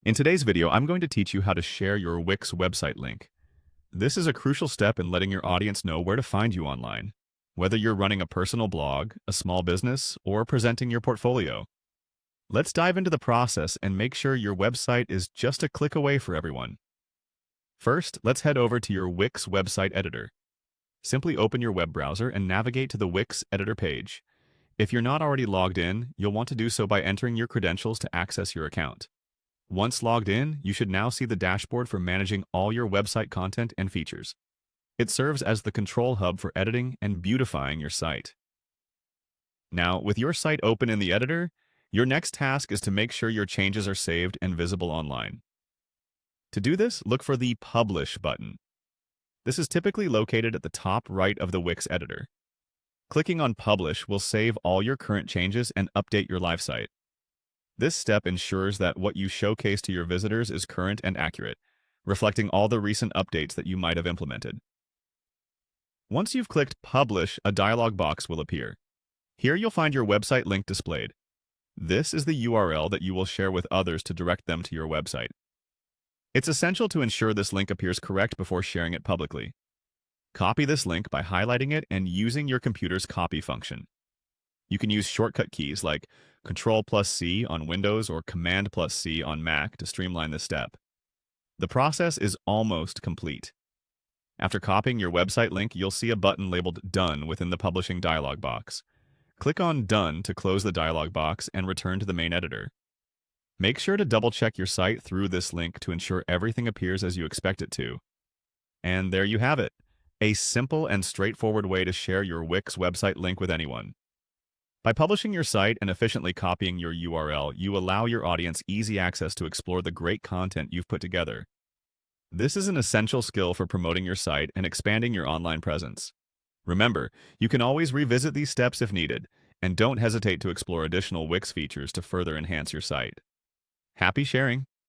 In today's video, I'm going to teach you how to share your Wix website link. This is a crucial step in letting your audience know where to find you online, whether you're running a personal blog, a small business, or presenting your portfolio. Let's dive into the process and make sure your website is just a click away for everyone. First, let's head over to your Wix website editor. Simply open your web browser and navigate to the Wix editor page. If you're not already logged in, you'll want to do so by entering your credentials to access your account. Once logged in, you should now see the dashboard for managing all your website content and features. It serves as the control hub for editing and beautifying your site. Now, with your site open in the editor, your next task is to make sure your changes are saved and visible online. To do this, look for the Publish button. This is typically located at the top right of the Wix editor. Clicking on Publish will save all your current changes and update your live site. This step ensures that what you showcase to your visitors is current and accurate, reflecting all the recent updates that you might have implemented. Once you've clicked Publish, a dialog box will appear. Here you'll find your website link displayed. This is the URL that you will share with others to direct them to your website. It's essential to ensure this link appears correct before sharing it publicly. Copy this link by highlighting it and using your computer's copy function. You can use shortcut keys like Ctrl+C on Windows or Command+C on Mac to streamline this step. The process is almost complete. After copying your website link, you'll see a button labeled Done within the publishing dialog box. Click on Done to close the dialog box and return to the main editor. Make sure to double-check your site through this link to ensure everything appears as you expect it to. And there you have it, a simple and straightforward way to share your Wix website link with anyone. By publishing your site and efficiently copying your URL, you allow your audience easy access to explore the great content you've put together. This is an essential skill for promoting your site and expanding your online presence. Remember, you can always revisit these steps if needed, and don't hesitate to explore additional Wix features to further enhance your site. Happy sharing!